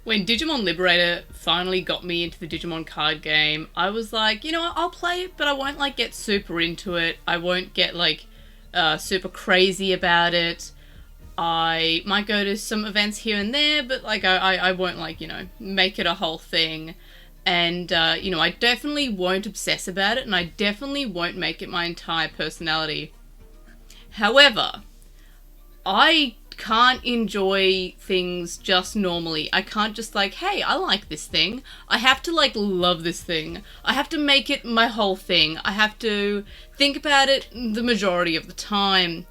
When Digimon Liberator finally got me into the Digimon card game, I was like, you know what, I'll play it, but I won't like get super into it. I won't get like super crazy about it. I might go to some events here and there, but like I won't like, you know, make it a whole thing. And, you know, I definitely won't obsess about it, and I definitely won't make it my entire personality. However, I can't enjoy things just normally. I can't just like, hey, I like this thing. I have to like love this thing. I have to make it my whole thing. I have to think about it the majority of the time.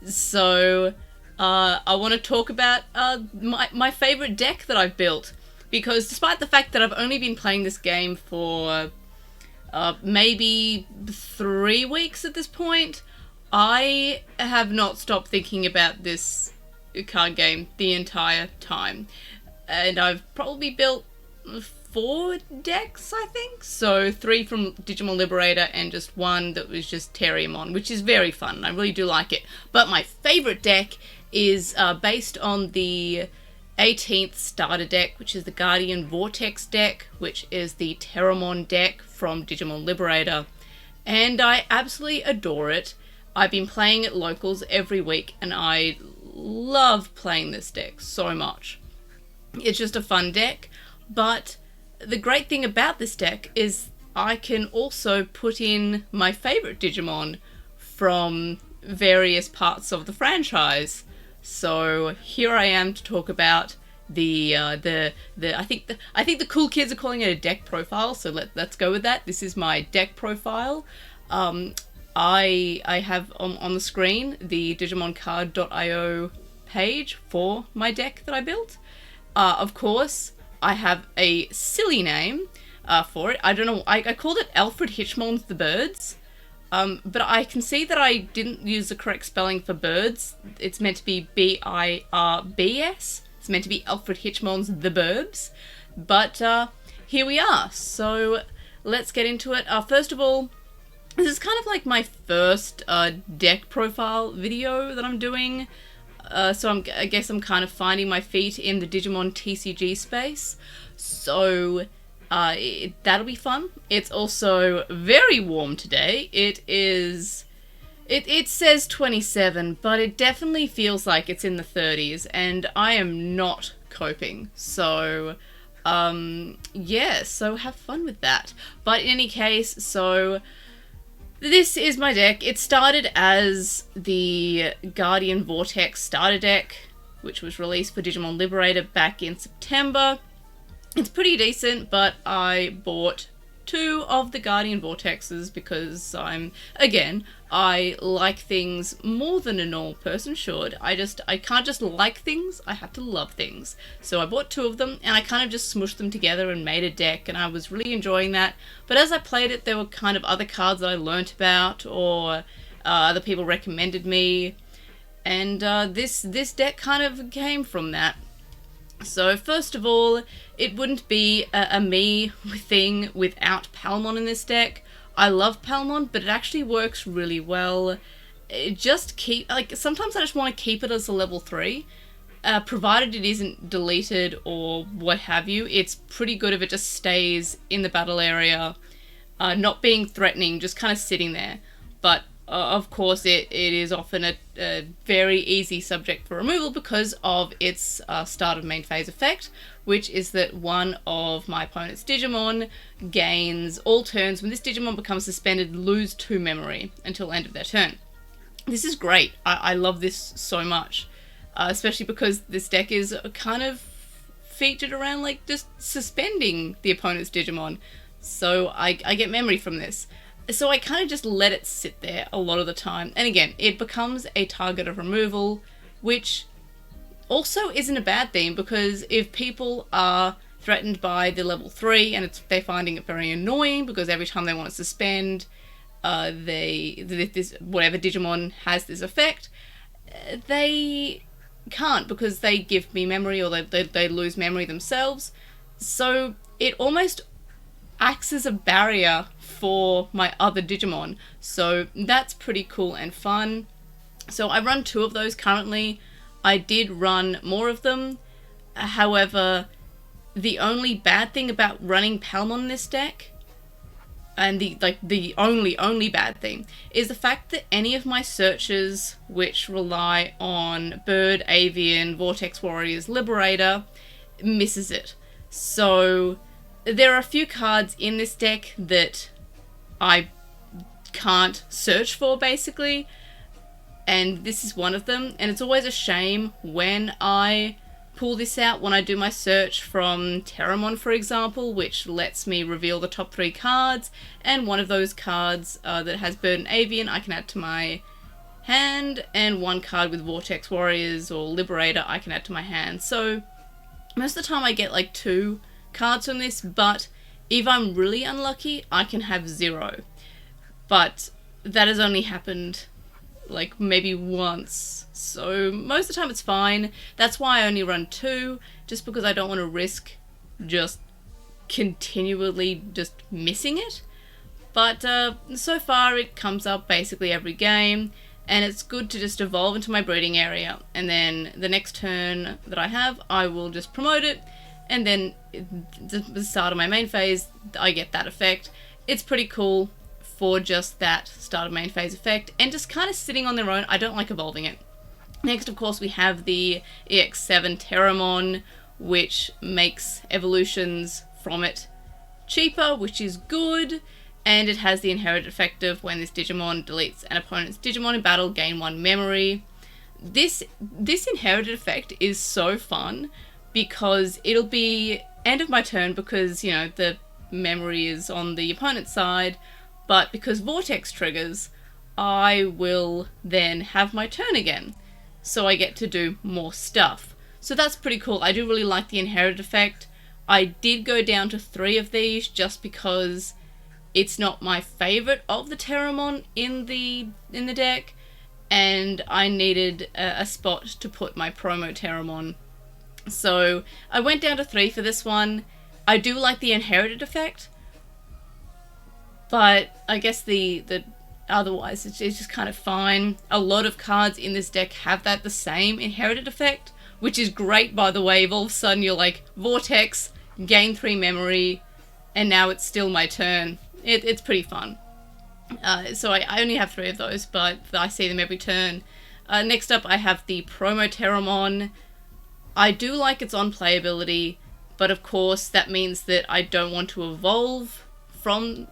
So, I want to talk about my favorite deck that I've built. Because despite the fact that I've only been playing this game for maybe 3 weeks at this point, I have not stopped thinking about this card game the entire time. And I've probably built 4 decks, I think. So 3 from Digimon Liberator and just 1 that was just Pteromon, which is very fun. I really do like it. But my favorite deck is based on the 18th starter deck, which is the Guardian Vortex Deck, which is the Pteromon deck from Digimon Liberator. And I absolutely adore it. I've been playing at locals every week, and I love playing this deck so much. It's just a fun deck, but the great thing about this deck is I can also put in my favorite Digimon from various parts of the franchise. So here I am to talk about I think the cool kids are calling it a deck profile, so let's go with that. This is my deck profile. I have on the screen the digimoncard.io page for my deck that I built. Of course, I have a silly name for it. I don't know, I called it Alfred Hitchmon's The Birds. But I can see that I didn't use the correct spelling for birds. It's meant to be Birbs. It's meant to be Alfred Hitchmon's The Burbs. But here we are. So let's get into it. First of all, this is kind of like my first deck profile video that I'm doing. So I guess I'm kind of finding my feet in the Digimon TCG space. So that'll be fun. It's also very warm today. It says 27, but it definitely feels like it's in the 30s, and I am not coping. So, yeah, so have fun with that. But in any case, so this is my deck. It started as the Guardian Vortex starter deck, which was released for Digimon Liberator back in September. It's pretty decent, but I bought 2 of the Guardian Vortexes because I like things more than a normal person should. I can't just like things, I have to love things. So I bought 2 of them, and I kind of just smushed them together and made a deck, and I was really enjoying that. But as I played it, there were kind of other cards that I learnt about, or other people recommended me, and this deck kind of came from that. So first of all, it wouldn't be a me thing without Palmon in this deck. I love Palmon, but it actually works really well. Sometimes I just want to keep it as a level 3. Provided it isn't deleted or what have you, it's pretty good if it just stays in the battle area, not being threatening, just kind of sitting there. But of course, it is often a very easy subject for removal because of its start of main phase effect, which is that one of my opponent's Digimon gains all turns. When this Digimon becomes suspended, lose 2 memory until end of their turn. This is great. I love this so much, especially because this deck is kind of featured around like just suspending the opponent's Digimon. So I get memory from this. So I kind of just let it sit there a lot of the time. And again, it becomes a target of removal, which also isn't a bad thing, because if people are threatened by the level 3 and they're finding it very annoying because every time they want to suspend, this whatever Digimon has this effect, they can't because they give me memory, or they lose memory themselves. So it almost acts as a barrier for my other Digimon, so that's pretty cool and fun. So I run 2 of those currently. I did run more of them, however the only bad thing about running Palmon in this deck, and the only bad thing, is the fact that any of my searches which rely on Bird, Avian, Vortex Warriors, Liberator, misses it. So there are a few cards in this deck that I can't search for, basically, and this is one of them. And it's always a shame when I pull this out, when I do my search from Pteromon, for example, which lets me reveal the top 3 cards, and one of those cards that has Bird and Avian I can add to my hand, and one card with Vortex Warriors or Liberator I can add to my hand. So most of the time I get like 2 cards from this, but if I'm really unlucky I can have 0. But that has only happened like maybe once, so most of the time it's fine. That's why I only run 2, just because I don't want to risk just continually just missing it. But so far it comes up basically every game, and it's good to just evolve into my breeding area, and then the next turn that I have I will just promote it, and then the start of my main phase I get that effect. It's pretty cool for just that start of main phase effect, and just kind of sitting on their own. I don't like evolving it. Next, of course, we have the EX7 Pteromon, which makes evolutions from it cheaper, which is good, and it has the inherited effect of when this Digimon deletes an opponent's Digimon in battle, gain 1 memory. This inherited effect is so fun, because it'll be end of my turn, because, you know, the memory is on the opponent's side, but because Vortex triggers, I will then have my turn again. So I get to do more stuff. So that's pretty cool. I do really like the inherited effect. I did go down to 3 of these just because it's not my favourite of the Pteromon in the deck, and I needed a spot to put my promo Pteromon. So I went down to 3 for this one. I do like the inherited effect, but I guess the otherwise it's just kind of fine. A lot of cards in this deck have the same inherited effect, which is great, by the way. If all of a sudden you're like, Vortex, gain 3 memory, and now it's still my turn. It's pretty fun. So I only have 3 of those, but I see them every turn. Next up I have the Promo Pteromon. I do like its on playability, but of course that means that I don't want to evolve from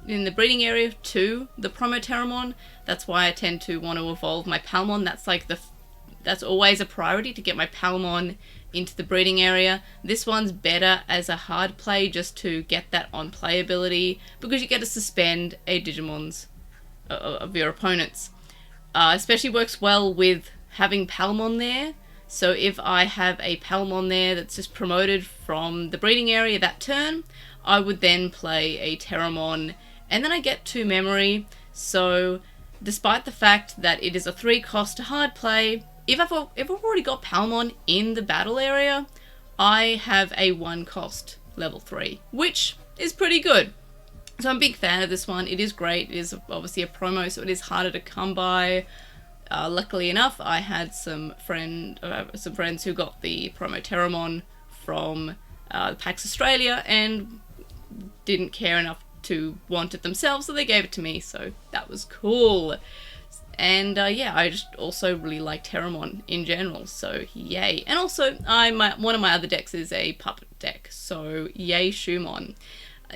in the breeding area to the Promo Pteromon. That's why I tend to want to evolve my Palmon. That's always a priority, to get my Palmon into the breeding area. This one's better as a hard play, just to get that on playability, because you get to suspend a Digimon's of your opponents. Especially works well with having Palmon there. So if I have a Palmon there that's just promoted from the breeding area that turn, I would then play a Pteromon, and then I get 2 memory. So despite the fact that it is a 3 cost to hard play, if I've already got Palmon in the battle area, I have a 1 cost level 3, which is pretty good. So I'm a big fan of this one. It is great. It is obviously a promo, so it is harder to come by. Luckily enough, I had some friends who got the promo Pteromon from PAX Australia and didn't care enough to want it themselves, so they gave it to me, so that was cool. And yeah, I just also really like Pteromon in general, so yay. And also, one of my other decks is a puppet deck, so yay Shumon.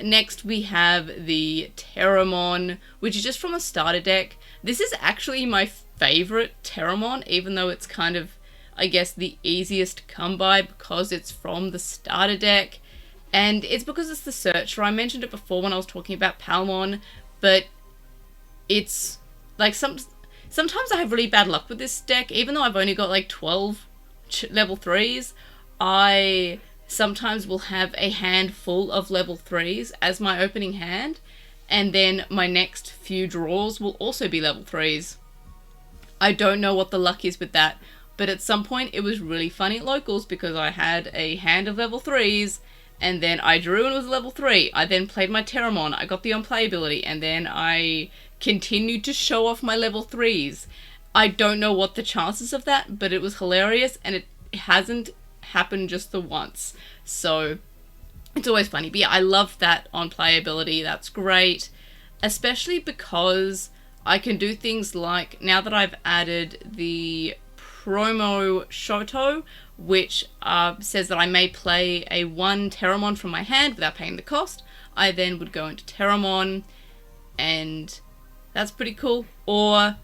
Next we have the Pteromon, which is just from a starter deck. This is actually my favourite Pteromon, even though it's kind of, I guess, the easiest to come by because it's from the starter deck. And it's because it's the searcher. I mentioned it before when I was talking about Palmon, but it's like sometimes I have really bad luck with this deck. Even though I've only got like 12 level 3s, I sometimes will have a handful of level 3s as my opening hand, and then my next few draws will also be level 3s. I don't know what the luck is with that, but at some point it was really funny at locals because I had a hand of level 3s, and then I drew and it was level 3. I then played my Pteromon, I got the unplayability, and then I continued to show off my level 3s. I don't know what the chances of that, but it was hilarious, and it hasn't happen just the once. So it's always funny. But yeah, I love that on playability. That's great. Especially because I can do things like, now that I've added the promo Shoto, which says that I may play a 1 Pteromon from my hand without paying the cost, I then would go into Pteromon, and that's pretty cool. Or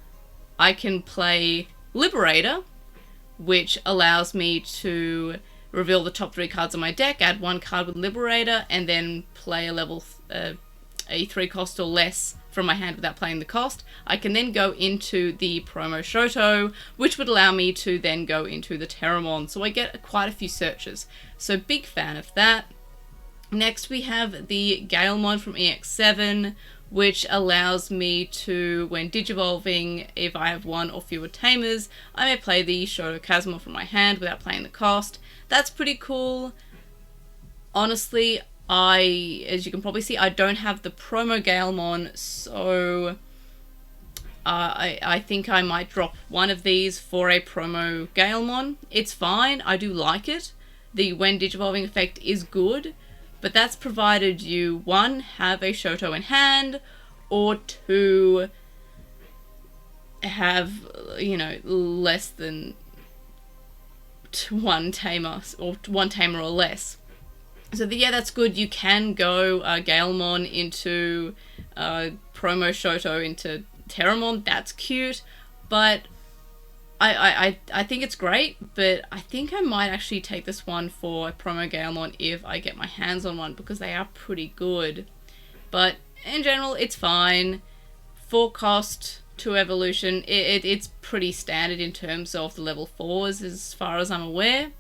I can play Liberator, which allows me to reveal the top 3 cards on my deck, add 1 card with Liberator, and then play a level a 3 cost or less from my hand without playing the cost. I can then go into the promo Shoto, which would allow me to then go into the Pteromon. So I get quite a few searches. So big fan of that. Next we have the Galemon from EX7, which allows me to, when digivolving, if I have 1 or fewer tamers, I may play the Shoto Kazuma from my hand without playing the cost. That's pretty cool. Honestly, as you can probably see, I don't have the promo Galemon, so I think I might drop one of these for a promo Galemon. It's fine, I do like it. The when digivolving effect is good, but that's provided you, 1, have a Shoto in hand, or 2, have, you know, less than 1 tamer, or 1 tamer or less. So yeah, that's good. You can go Galemon into promo Shoto into Pteromon. That's cute, but I think it's great. But I think I might actually take this one for promo Galemon if I get my hands on one, because they are pretty good. But in general, it's fine. 4 cost, 2 evolution. It's pretty standard in terms of the level 4s as far as I'm aware.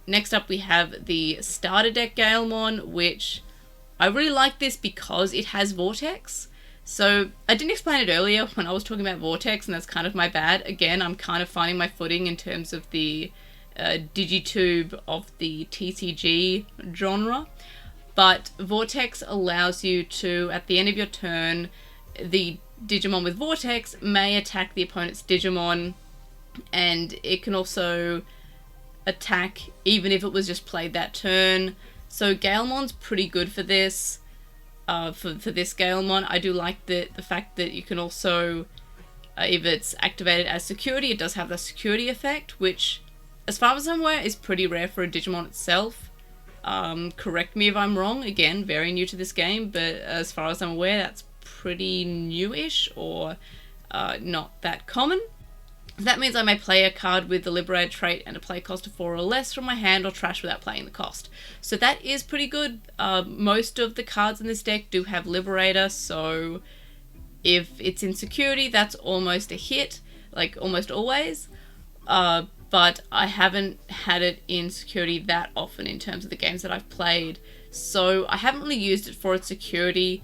Next up we have the starter deck Galemon, which I really like this because it has Vortex. So I didn't explain it earlier when I was talking about Vortex, and that's kind of my bad. Again, I'm kind of finding my footing in terms of the Digitube of the TCG genre. But Vortex allows you to, at the end of your turn, the Digimon with Vortex may attack the opponent's Digimon, and it can also attack even if it was just played that turn. So Galemon's pretty good for this. For this Galemon, I do like the fact that you can also, if it's activated as security, it does have the security effect, which, as far as I'm aware, is pretty rare for a Digimon itself. Correct me if I'm wrong. Again, very new to this game, but as far as I'm aware, that's pretty newish, or not that common. That means I may play a card with the Liberator trait and a play cost of 4 or less from my hand or trash without playing the cost. So that is pretty good. Most of the cards in this deck do have Liberator, so if it's in security, that's almost a hit, like almost always. But I haven't had it in security that often in terms of the games that I've played. So I haven't really used it for its security,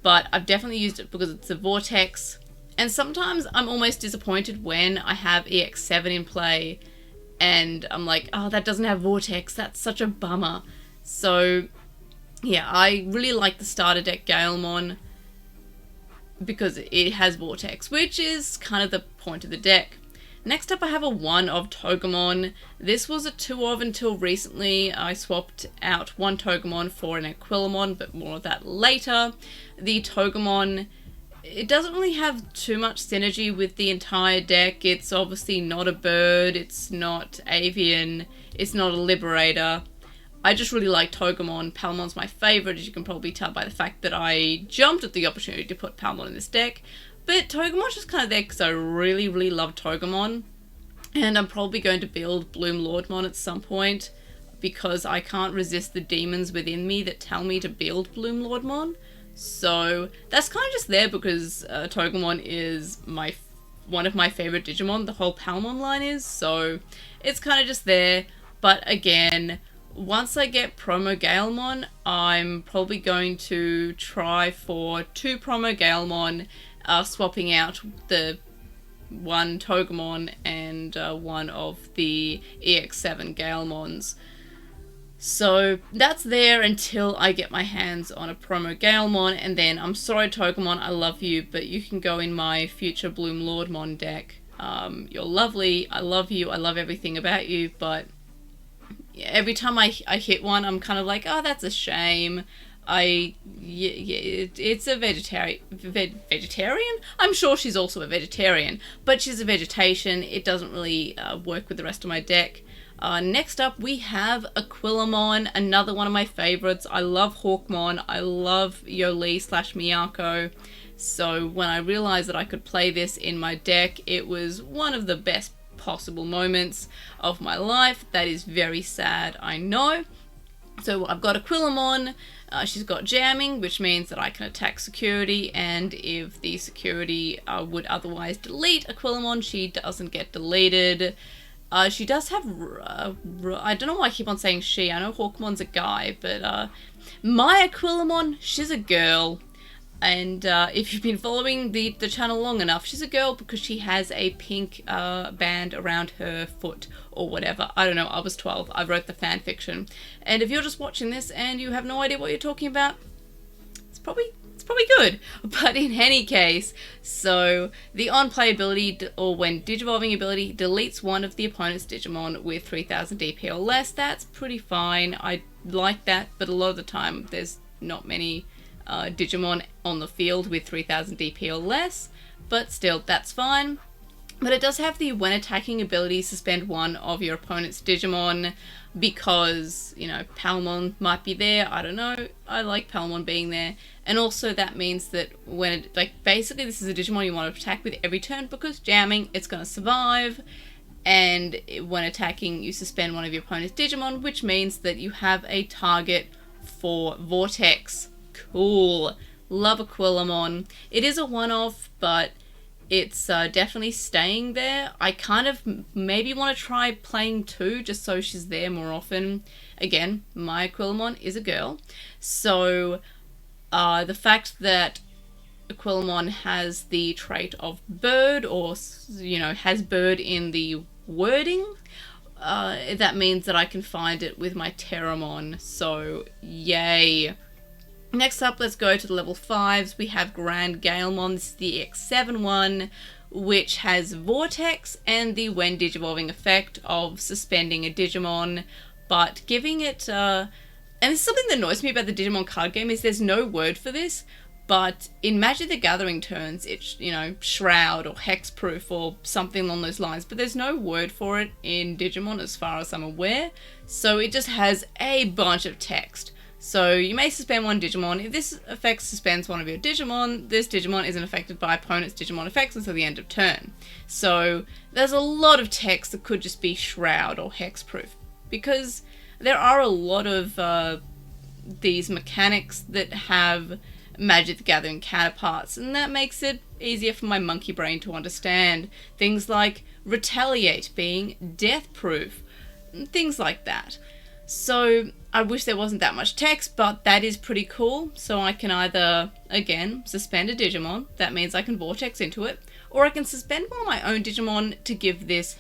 but I've definitely used it because it's a Vortex. And sometimes I'm almost disappointed when I have EX7 in play and I'm like, oh, that doesn't have Vortex. That's such a bummer. So yeah, I really like the starter deck Galemon because it has Vortex, which is kind of the point of the deck. Next up I have a 1 of Togemon. This was a 2 of until recently. I swapped out 1 Togemon for an Aquilamon, but more of that later. The Togemon, it doesn't really have too much synergy with the entire deck. It's obviously not a bird, it's not avian, it's not a Liberator. I just really like Togemon. Palmon's my favourite, as you can probably tell by the fact that I jumped at the opportunity to put Palmon in this deck. But Togemon's just kind of there because I really, really love Togemon. And I'm probably going to build Bloom Lordmon at some point, because I can't resist the demons within me that tell me to build Bloom Lordmon. So that's kind of just there because Togemon is one of my favourite Digimon, the whole Palmon line is, so it's kind of just there. But again, once I get promo Galemon, I'm probably going to try for 2 promo Galemon, swapping out the 1 Togemon and 1 of the EX7 Galemons. So that's there until I get my hands on a promo Galemon, and then I'm sorry Togemon, I love you, but you can go in my future Bloom Lordmon deck. You're lovely, I love you, I love everything about you, but every time I hit one, I'm kind of like, oh, that's a shame. It's a vegetarian? I'm sure she's also a vegetarian, but she's a vegetation. It doesn't really work with the rest of my deck. Next up, we have Aquilomon, another one of my favorites. I love Hawkmon. I love Yoli/Miyako. So when I realized that I could play this in my deck, it was one of the best possible moments of my life. That is very sad, I know. So I've got Aquilomon. She's got jamming, which means that I can attack security, and if the security would otherwise delete Aquilomon, she doesn't get deleted. She does have, I don't know why I keep on saying she, I know Hawkmon's a guy, but my Aquilomon, she's a girl. And if you've been following the channel long enough, she's a girl because she has a pink band around her foot or whatever. I don't know, I was 12, I wrote the fan fiction. And if you're just watching this and you have no idea what you're talking about, it's probably good. But in any case, so the on-play ability, or when Digivolving ability, deletes one of the opponent's Digimon with 3000 DP or less. That's pretty fine. I like that, but a lot of the time there's not many Digimon on the field with 3000 DP or less, but still, that's fine. But it does have the when attacking ability, suspend one of your opponent's Digimon, because, you know, Palmon might be there, I don't know, I like Palmon being there. And also that means that when it, like, basically this is a Digimon you want to attack with every turn, because jamming, it's going to survive, and when attacking you suspend one of your opponent's Digimon, which means that you have a target for Vortex. Cool. Love Aquilomon. It is a one-off, but it's definitely staying there. I kind of maybe want to try playing 2 just so she's there more often. Again, my Aquilomon is a girl, so the fact that Aquilomon has the trait of bird, or, you know, has bird in the wording, that means that I can find it with my Pteromon, so yay. Next up, let's go to the level 5s. We have Grand Galemon. This is the EX7 one, which has Vortex and the when Digivolving effect of suspending a Digimon, but giving it, and this is something that annoys me about the Digimon card game, is there's no word for this, but in Magic the Gathering turns, it's, you know, Shroud or Hexproof or something along those lines, but there's no word for it in Digimon as far as I'm aware, so it just has a bunch of text. So you may suspend one Digimon. If this effect suspends one of your Digimon, this Digimon isn't affected by opponent's Digimon effects until the end of turn. So there's a lot of text that could just be Shroud or Hexproof, because there are a lot of these mechanics that have Magic the Gathering counterparts, and that makes it easier for my monkey brain to understand. Things like Retaliate being death-proof, things like that. So I wish there wasn't that much text, but that is pretty cool. So I can either, again, suspend a Digimon, that means I can Vortex into it, or I can suspend one of my own Digimon to give this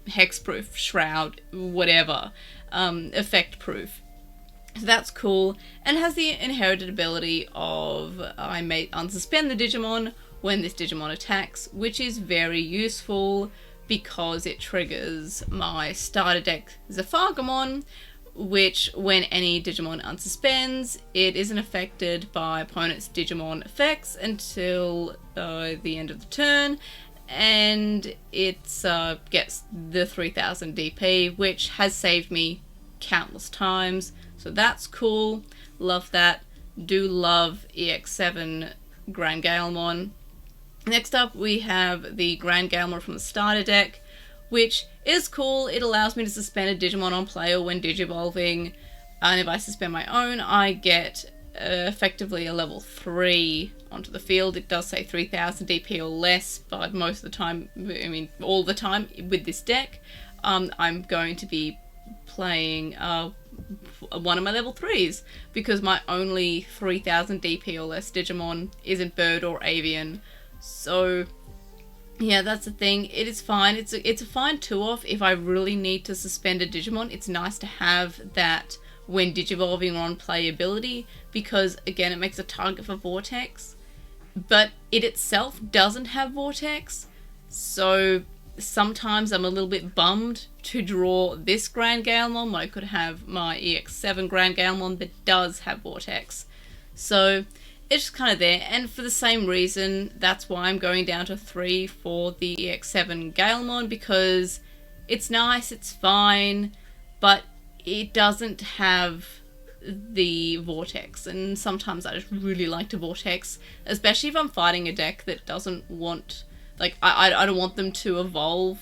Hexproof, Shroud, whatever, effect proof. So that's cool, and has the inherited ability of I may unsuspend the Digimon when this Digimon attacks, which is very useful because it triggers my starter deck Zephargamon, which when any Digimon unsuspends, it isn't affected by opponent's Digimon effects until the end of the turn, and it gets the 3000 DP, which has saved me countless times, so that's cool. Love that. Do love EX7 Grand Galemon. Next up we have the Grand Galemon from the starter deck, which is cool. It allows me to suspend a Digimon on play or when Digivolving, and if I suspend my own, I get effectively a level 3 onto the field. It does say 3000 DP or less, but most of the time, I mean all the time with this deck, I'm going to be playing one of my level 3s, because my only 3000 DP or less Digimon isn't Bird or Avian. So yeah, that's the thing. It is fine. It's a fine 2-off if I really need to suspend a Digimon. It's nice to have that when Digivolving on play ability, because again it makes a target for Vortex, but it itself doesn't have Vortex, so sometimes I'm a little bit bummed to draw this Grand Galemon when I could have my EX7 Grand Galemon that does have Vortex. So it's just kind of there, and for the same reason, that's why I'm going down to 3 for the EX7 Galemon, because it's nice, it's fine, but it doesn't have the Vortex, and sometimes I just really like to Vortex, especially if I'm fighting a deck that doesn't want, like, I don't want them to evolve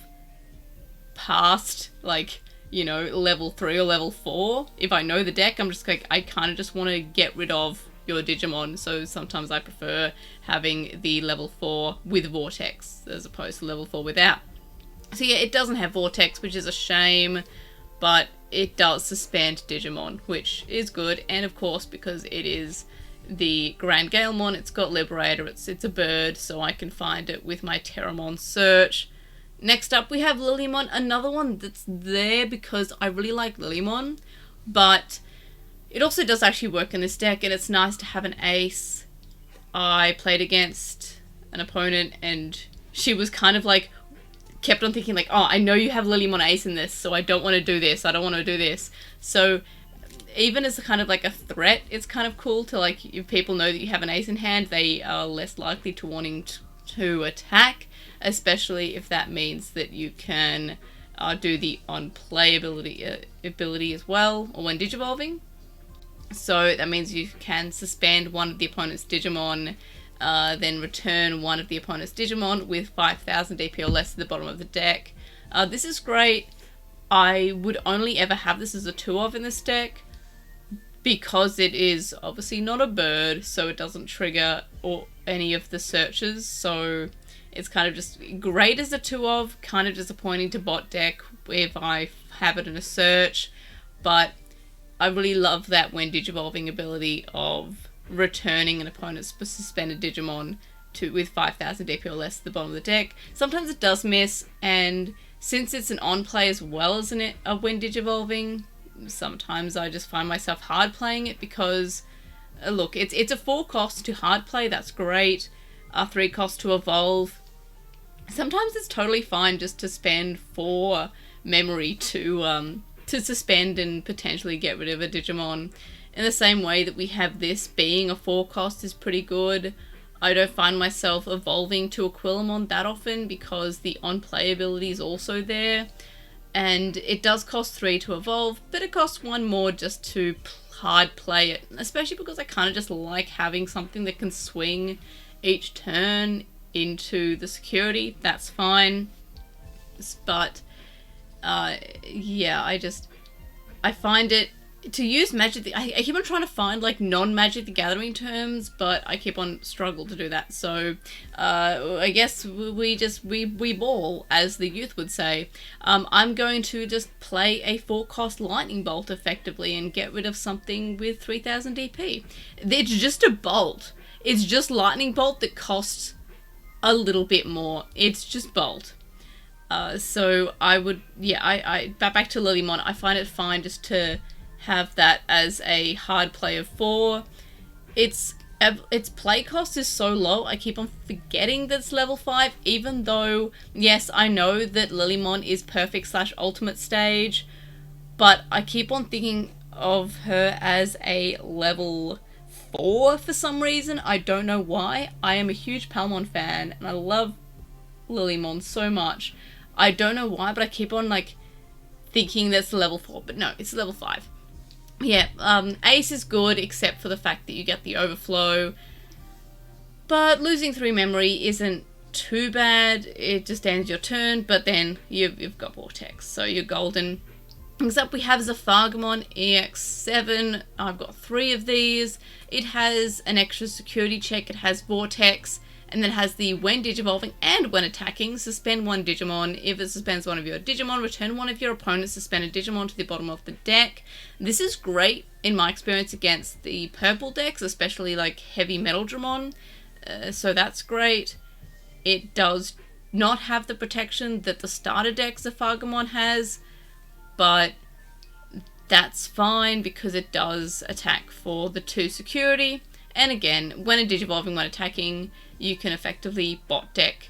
past, like, you know, level 3 or level 4. If I know the deck, I'm just like, I kind of just want to get rid of your Digimon, so sometimes I prefer having the level 4 with Vortex as opposed to level 4 without. So yeah, it doesn't have Vortex, which is a shame, but it does suspend Digimon, which is good, and of course, because it is the Grand Galemon, it's got Liberator, it's a bird, so I can find it with my Pteromon search. Next up, we have Lilymon, another one that's there because I really like Lilymon, but it also does actually work in this deck, and it's nice to have an ace. I played against an opponent, and she was kind of like, kept on thinking like, oh, I know you have Lilymon ace in this, so I don't want to do this, I don't want to do this. So even as a kind of like a threat, it's kind of cool to, like, if people know that you have an ace in hand, they are less likely to wanting to attack, especially if that means that you can do the on-play ability as well, or when digivolving. So that means you can suspend one of the opponent's Digimon, then return one of the opponent's Digimon with 5,000 DP or less to the bottom of the deck. This is great. I would only ever have this as a 2-of in this deck, because it is obviously not a bird, so it doesn't trigger or any of the searches, so it's kind of just great as a 2-of, kind of disappointing to bot deck if I have it in a search, but I really love that when digivolving ability of returning an opponent's suspended Digimon with 5,000 DP or less at the bottom of the deck. Sometimes it does miss, and since it's an on-play as well as when digivolving, sometimes I just find myself hard playing it because, look, it's a 4 cost to hard play, that's great, 3 cost to evolve. Sometimes it's totally fine just to spend 4 memory to suspend and potentially get rid of a Digimon. In the same way that we have this being a 4 cost is pretty good. I don't find myself evolving to Aquilomon that often because the on-play ability is also there. And it does cost 3 to evolve, but it costs 1 more just to hard play it. Especially because I kind of just like having something that can swing each turn into the security. That's fine. But, yeah, I find it, to use Magic, I keep on trying to find like non-Magic the Gathering terms, but I keep on struggle to do that. So I guess we ball, as the youth would say. I'm going to just play a 4-cost Lightning Bolt effectively and get rid of something with 3,000 DP. It's just a bolt. It's just Lightning Bolt that costs a little bit more. It's just Bolt. So I would, yeah, back to Lilymon, I find it fine just to have that as a hard play of 4. Its play cost is so low, I keep on forgetting that it's level 5, even though, yes, I know that Lilymon is perfect / ultimate stage, but I keep on thinking of her as a level 4 for some reason. I don't know why. I am a huge Palmon fan, and I love Lilymon so much. I don't know why, but I keep on, like, thinking that's level 4, but no, it's level 5. Yeah, Ace is good, except for the fact that you get the overflow, but losing 3 memory isn't too bad. It just ends your turn, but then you've got Vortex, so you're golden. Next up we have Zaphargamon EX7. I've got 3 of these. It has an extra security check, it has Vortex, and then it has the when digivolving and when attacking, suspend 1 Digimon. If it suspends one of your Digimon, return one of your opponent's suspended Digimon to the bottom of the deck. This is great in my experience against the purple decks, especially like heavy Metal Dramon, so that's great. It does not have the protection that the starter deck Zaphargamon has, but that's fine because it does attack for the 2 security. And again, when digivolving, when attacking, you can effectively bot deck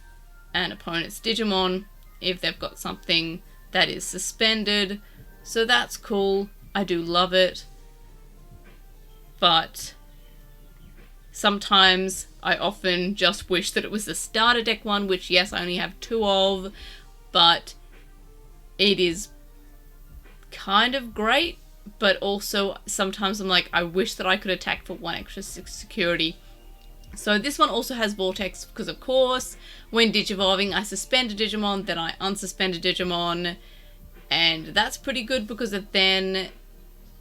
an opponent's Digimon if they've got something that is suspended. So that's cool. I do love it. But sometimes I often just wish that it was the starter deck one, which yes, I only have 2 of, but it is kind of great. But also sometimes I'm like, I wish that I could attack for 1 extra security. So this one also has Vortex because, of course, when Digivolving, I suspend a Digimon, then I unsuspend a Digimon, and that's pretty good because it then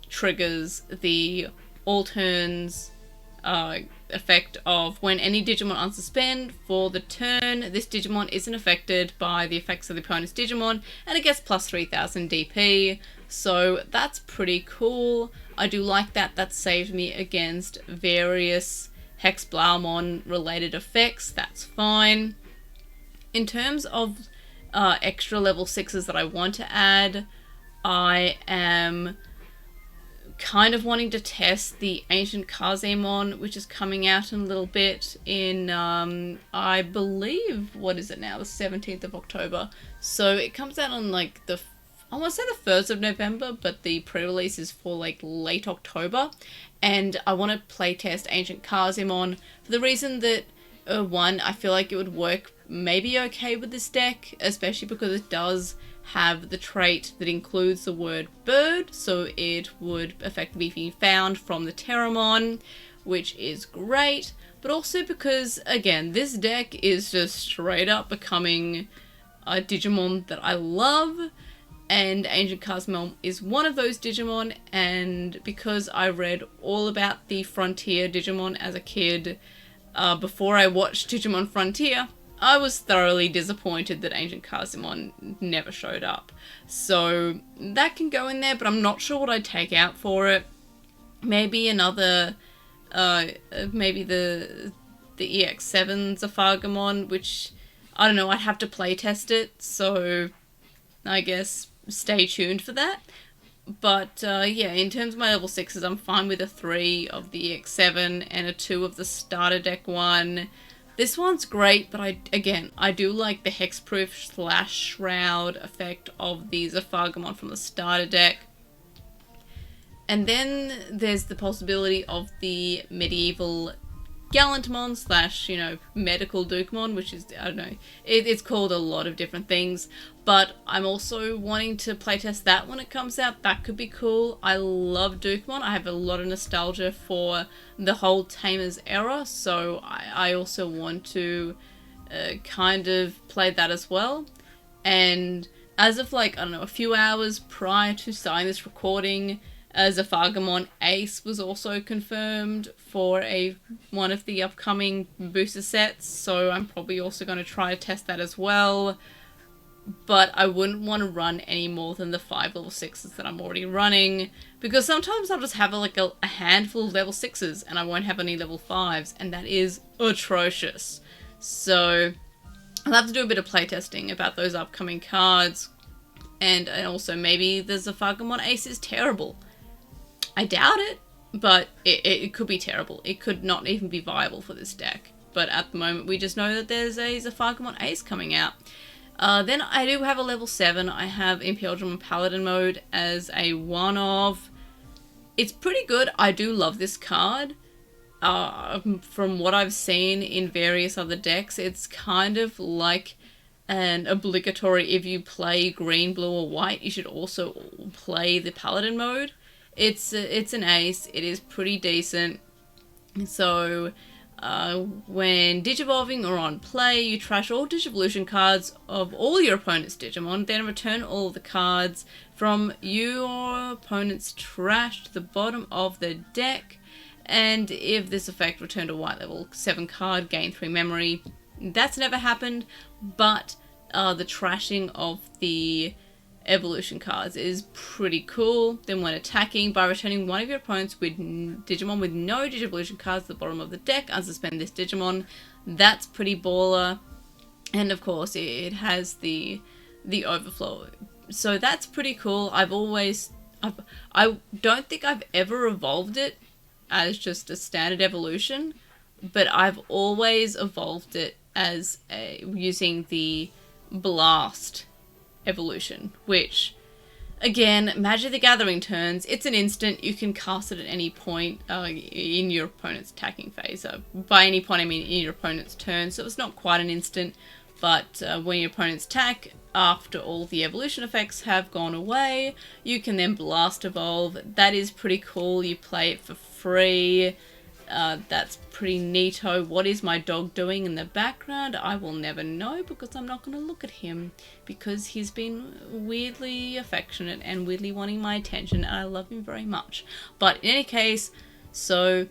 triggers the all turns effect of when any Digimon unsuspend for the turn, this Digimon isn't affected by the effects of the opponent's Digimon, and it gets plus 3000 DP, so that's pretty cool. I do like that. That saved me against various Hex Blaumon related effects. That's fine. In terms of extra level 6s that I want to add, I am kind of wanting to test the Ancient Kazemon, which is coming out in a little bit in, I believe, what is it now, the 17th of October. So it comes out on like I want to say the 1st of November, but the pre-release is for like late October. And I want to playtest Ancient Kazemon for the reason that, one, I feel like it would work maybe okay with this deck, especially because it does have the trait that includes the word bird, so it would effectively be found from the Pteromon, which is great, but also because, again, this deck is just straight up becoming a Digimon that I love, and Ancient Kazemon is one of those Digimon, and because I read all about the Frontier Digimon as a kid, before I watched Digimon Frontier, I was thoroughly disappointed that Ancient Kazemon never showed up. So that can go in there, but I'm not sure what I'd take out for it. Maybe another, maybe the EX7 Zafargamon, which, I don't know, I'd have to playtest it, so I guess stay tuned for that. But yeah, in terms of my level 6s, I'm fine with a 3 of the EX7 and a 2 of the starter deck one. This one's great, but I do like the hexproof / shroud effect of the Zafargamon from the starter deck. And then there's the possibility of the medieval Gallantmon / medical Dukemon, which is, I don't know, it's called a lot of different things, but I'm also wanting to playtest that when it comes out. That could be cool. I love Dukemon. I have a lot of nostalgia for the whole Tamers era, so I also want to kind of play that as well. And as of like, I don't know, a few hours prior to starting this recording, Zafargamon Ace was also confirmed for one of the upcoming booster sets, so I'm probably also going to try to test that as well. But I wouldn't want to run any more than the 5 level 6s that I'm already running, because sometimes I'll just have a handful of level 6s and I won't have any level 5s, and that is atrocious. So I'll have to do a bit of playtesting about those upcoming cards, and also maybe the Zafargamon Ace is terrible. I doubt it, but it could be terrible. It could not even be viable for this deck. But at the moment, we just know that there's a Zafargamon Ace coming out. Then I do have a level 7. I have Pteromon Paladin mode as a one-of. It's pretty good. I do love this card. From what I've seen in various other decks, it's kind of like an obligatory, if you play green, blue, or white, you should also play the Paladin mode. It's an ace. It is pretty decent. So when Digivolving or on play, you trash all Digivolution cards of all your opponent's Digimon, then return all the cards from your opponent's trash to the bottom of the deck. And if this effect returned a white level 7 card, gain 3 memory. That's never happened, but the trashing of the evolution cards is pretty cool. Then when attacking, by returning one of your opponents with Digimon with no Digivolution cards to the bottom of the deck, unsuspend this Digimon. That's pretty baller. And of course it has the overflow. So that's pretty cool. I don't think I've ever evolved it as just a standard evolution, but I've always evolved it as using the Blast evolution, which, again, Magic the Gathering turns, it's an instant, you can cast it at any point in your opponent's attacking phase. By any point I mean in your opponent's turn, so it's not quite an instant, but when your opponent's attack, after all the evolution effects have gone away, you can then Blast Evolve. That is pretty cool, you play it for free. That's pretty neato. What is my dog doing in the background? I will never know because I'm not going to look at him because he's been weirdly affectionate and weirdly wanting my attention and I love him very much. But in any case, so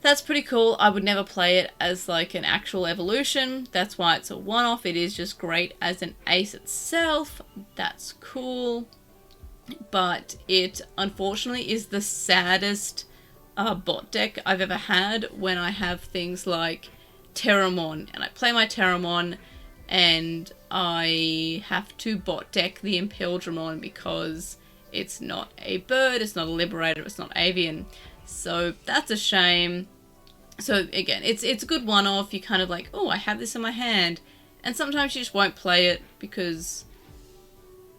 that's pretty cool. I would never play it as like an actual evolution. That's why it's a one-off. It is just great as an ace itself. That's cool. But it unfortunately is the saddest bot deck I've ever had when I have things like Pteromon and I play my Pteromon and I have to bot deck the Pteromon because it's not a bird, it's not a liberator, it's not avian. So that's a shame. So again, it's a good one-off. You kind of like, oh, I have this in my hand, and sometimes you just won't play it because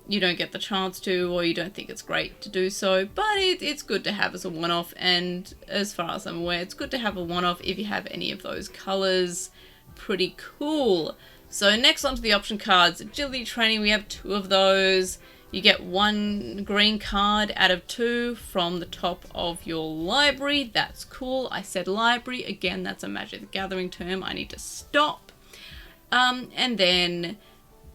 you don't get the chance to, or you don't think it's great to do so, but it's good to have as a one-off, and as far as I'm aware, it's good to have a one-off if you have any of those colours. Pretty cool. So next onto the option cards, agility training, we have 2 of those. You get 1 green card out of 2 from the top of your library. That's cool. I said library, again, that's a Magic the Gathering term, I need to stop. And then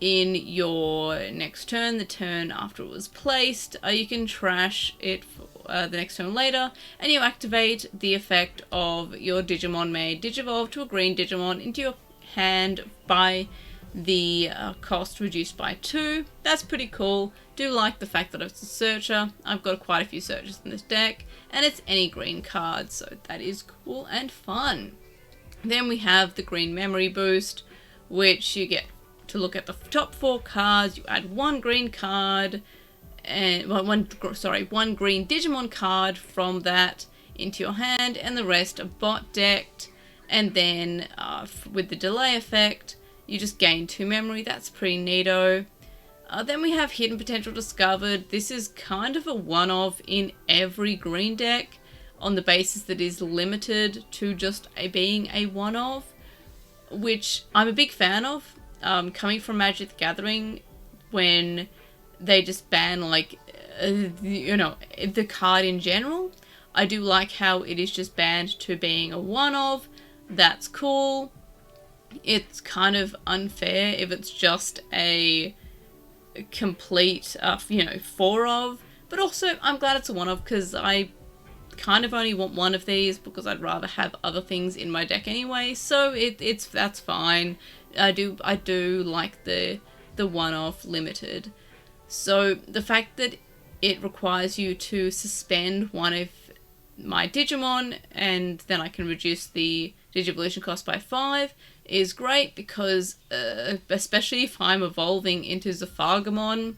in your next turn, the turn after it was placed, you can trash it for, the next turn later, and you activate the effect of your Digimon may Digivolve to a green Digimon into your hand by the cost reduced by 2. That's pretty cool. Do like the fact that it's a searcher. I've got quite a few searchers in this deck, and it's any green card, so that is cool and fun. Then we have the green memory boost, which you get to look at the top 4 cards. You add 1 green card and one green Digimon card from that into your hand, and the rest are bot decked. And then with the delay effect, you just gain 2 memory. That's pretty neato. Then we have hidden potential discovered. This is kind of a one-off in every green deck on the basis that is limited to just being a one-off, which I'm a big fan of. Coming from Magic the Gathering, when they just ban, like, the card in general, I do like how it is just banned to being a one-of. That's cool. It's kind of unfair if it's just a complete, 4-of, but also I'm glad it's a one-of because I kind of only want 1 of these because I'd rather have other things in my deck anyway, so that's fine. I do like the one-off limited. So the fact that it requires you to suspend 1 of my Digimon and then I can reduce the Digivolution cost by 5 is great because especially if I'm evolving into Zephargamon.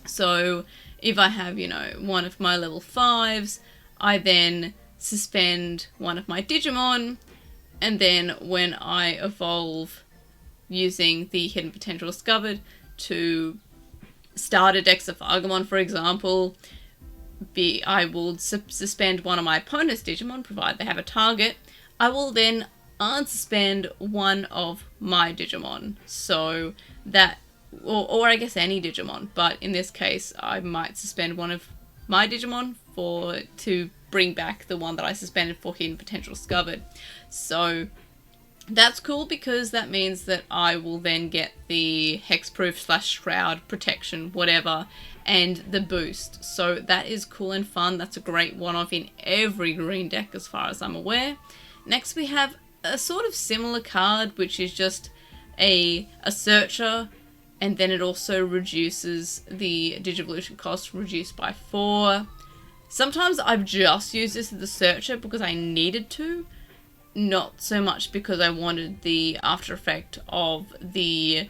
So if I have, 1 of my level 5s, I then suspend 1 of my Digimon, and then when I evolve using the hidden potential discovered to start a deck of Argamon, for example, I will suspend 1 of my opponent's Digimon, provided they have a target. I will then unsuspend 1 of my Digimon. So that, or I guess any Digimon, but in this case, I might suspend 1 of my Digimon to bring back the one that I suspended for hidden potential discovered. So that's cool because that means that I will then get the hexproof / shroud protection, whatever, and the boost. So that is cool and fun. That's a great one-off in every green deck as far as I'm aware. Next we have a sort of similar card, which is just a searcher, and then it also reduces the Digivolution cost reduced by 4. Sometimes I've just used this as the searcher because I needed to, not so much because I wanted the after effect of the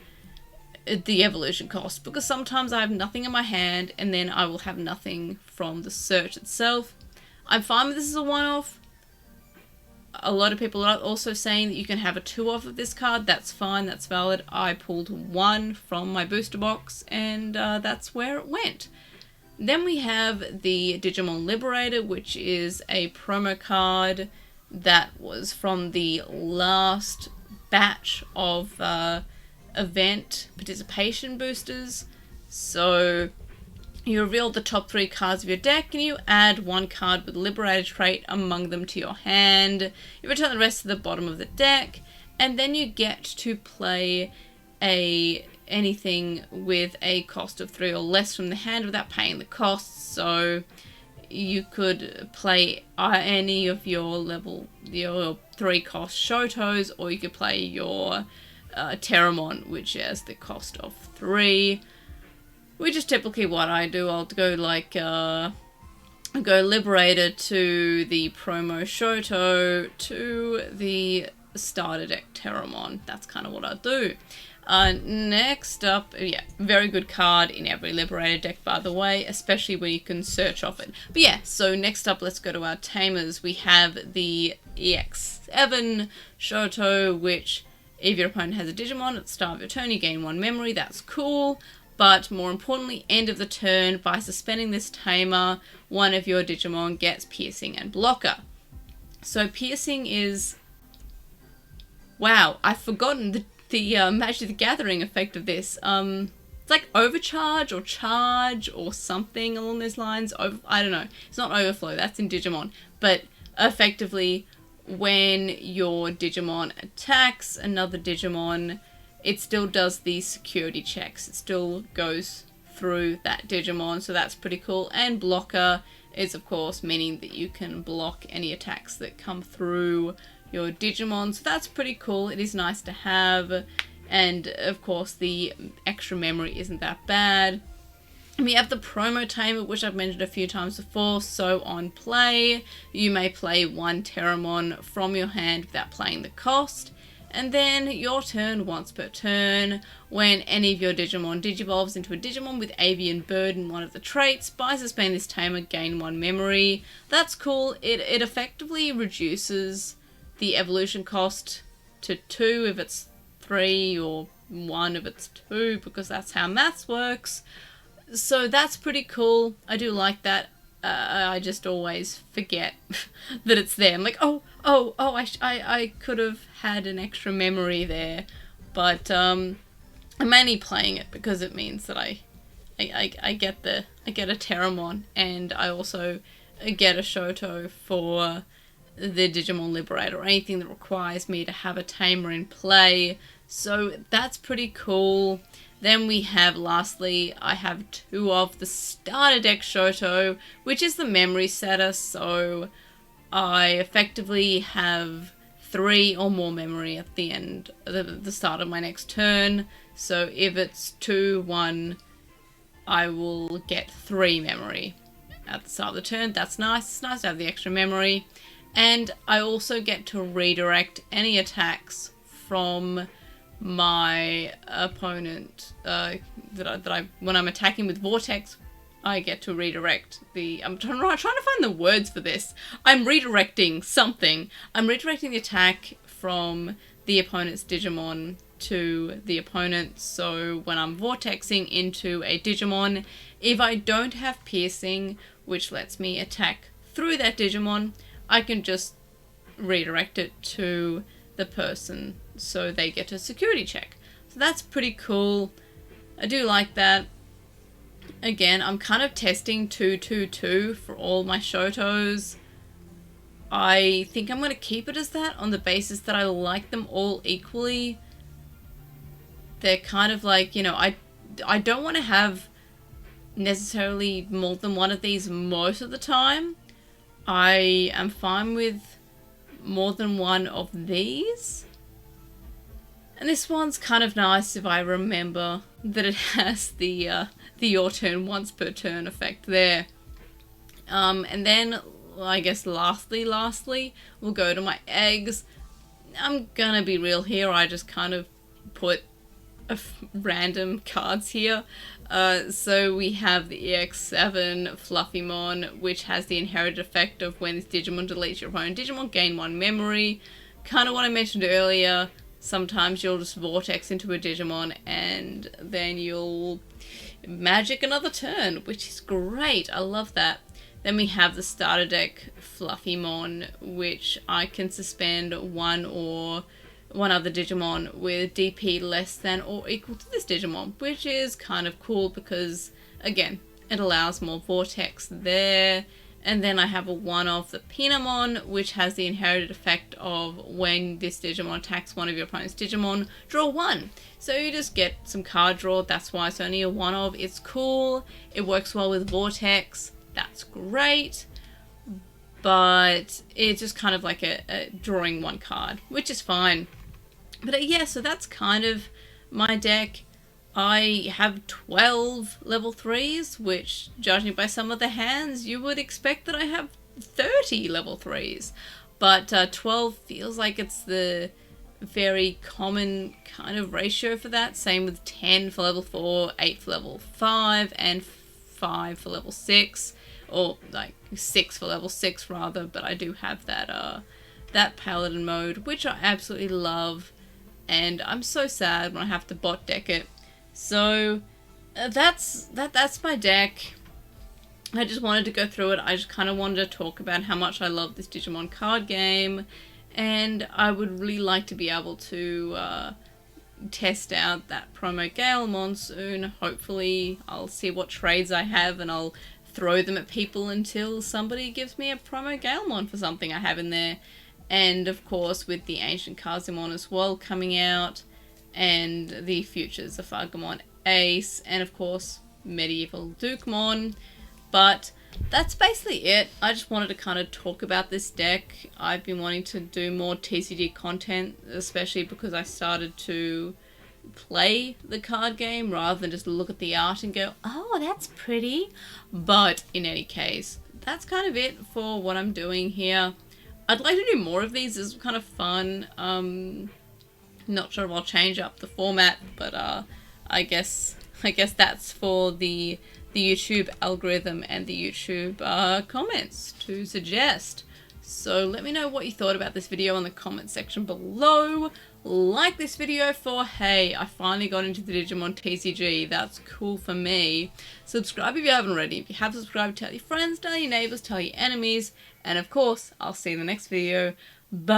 evolution cost, because sometimes I have nothing in my hand and then I will have nothing from the search itself. I'm fine with this as a one-off, a lot of people are also saying that you can have a 2-off of this card. That's fine, that's valid. I pulled 1 from my booster box, and that's where it went. Then we have the Digimon Liberator, which is a promo card that was from the last batch of event participation boosters. So you reveal the top 3 cards of your deck, and you add 1 card with a Liberator trait among them to your hand. You return the rest to the bottom of the deck, and then you get to play anything with a cost of 3 or less from the hand without paying the costs. So you could play any of your 3-cost Shotos, or you could play your Pteromon, which has the cost of 3. Which is typically what I do. I'll go like, go Liberator to the promo Shoto to the starter deck Pteromon. That's kind of what I do. Next up, yeah, very good card in every Liberator deck, by the way, especially when you can search off it. But yeah, so next up, let's go to our Tamers. We have the EX7 Shoto, which if your opponent has a Digimon at the start of your turn, you gain 1 memory. That's cool. But more importantly, end of the turn, by suspending this Tamer, one of your Digimon gets Piercing and Blocker. So Piercing is... Wow, I've forgotten the Magic the Gathering effect of this. It's like Overcharge or Charge or something along those lines. I don't know. It's not Overflow, that's in Digimon. But effectively, when your Digimon attacks another Digimon, it still does these security checks. It still goes through that Digimon, so that's pretty cool. And Blocker is, of course, meaning that you can block any attacks that come through your Digimon, so that's pretty cool. It is nice to have, and of course the extra memory isn't that bad. And we have the Promo Tamer, which I've mentioned a few times before. So on play, you may play 1 Pteromon from your hand without playing the cost. And then your turn, once per turn, when any of your Digimon digivolves into a Digimon with Avian Bird and one of the traits, by suspending this Tamer, gain 1 memory. That's cool. It effectively reduces the evolution cost to 2 if it's 3, or 1 if it's 2, because that's how maths works. So that's pretty cool. I do like that. I just always forget that it's there. I'm like, I could have had an extra memory there, but I'm mainly playing it because it means that I get a Pteromon, and I also get a Shoto for the Digimon Liberator, or anything that requires me to have a Tamer in play. So that's pretty cool. Then we have, lastly, I have 2 of the starter deck Shoto, which is the memory setter. So I effectively have 3 or more memory at the end, the start of my next turn. So if it's 2, 1, I will get 3 memory at the start of the turn. That's nice. It's nice to have the extra memory. And I also get to redirect any attacks from my opponent when I'm attacking with Vortex. I get to redirect I'm trying to find the words for this. I'm redirecting something. I'm redirecting the attack from the opponent's Digimon to the opponent. So when I'm vortexing into a Digimon, if I don't have Piercing, which lets me attack through that Digimon, I can just redirect it to the person so they get a security check. So that's pretty cool. I do like that. Again, I'm kind of testing 2-2-2 for all my Shotos. I think I'm going to keep it as that on the basis that I like them all equally. They're kind of like, you know, I don't want to have necessarily more than one of these most of the time. I am fine with more than one of these. And this one's kind of nice if I remember that it has the your turn once per turn effect there. And then, I guess lastly, we'll go to my eggs. I'm gonna be real here. I just kind of put of random cards here. So we have the EX7 Fluffymon, which has the inherited effect of when this Digimon deletes your opponent Digimon, gain 1 memory. Kind of what I mentioned earlier, sometimes you'll just vortex into a Digimon and then you'll magic another turn, which is great. I love that. Then we have the starter deck Fluffymon, which I can suspend one other Digimon with DP less than or equal to this Digimon, which is kind of cool because, again, it allows more vortex there. And then I have a one of the Pteromon, which has the inherited effect of when this Digimon attacks one of your opponent's Digimon, draw 1. So you just get some card draw, that's why it's only a one of. It's cool, it works well with vortex, that's great. But it's just kind of like a drawing 1 card, which is fine. But yeah, so that's kind of my deck. I have 12 level 3s, which, judging by some of the hands, you would expect that I have 30 level 3s. But 12 feels like it's the very common kind of ratio for that. Same with 10 for level 4, 8 for level 5, and 5 for level 6. Or, like, 6 for level 6, rather. But I do have that Paladin mode, which I absolutely love. And I'm so sad when I have to bot deck it. So that's my deck. I just wanted to go through it. I just kind of wanted to talk about how much I love this Digimon card game, and I would really like to be able to test out that promo Galemon soon. Hopefully I'll see what trades I have and I'll throw them at people until somebody gives me a promo Galemon for something I have in there. And of course with the Ancient Kazumon as well coming out, and the Futures of Fargamon Ace, and of course Medieval Dukemon. But that's basically it. I just wanted to kind of talk about this deck. I've been wanting to do more TCG content, especially because I started to play the card game rather than just look at the art and go, oh, that's pretty. But in any case, that's kind of it for what I'm doing here. I'd like to do more of these. It's kind of fun. Not sure if I'll change up the format, but I guess that's for the YouTube algorithm and the YouTube comments to suggest. So let me know what you thought about this video in the comment section below. Like this video for, hey, I finally got into the Digimon TCG. That's cool for me. Subscribe if you haven't already. If you have subscribed, tell your friends, tell your neighbors, tell your enemies. And of course, I'll see you in the next video. Bye.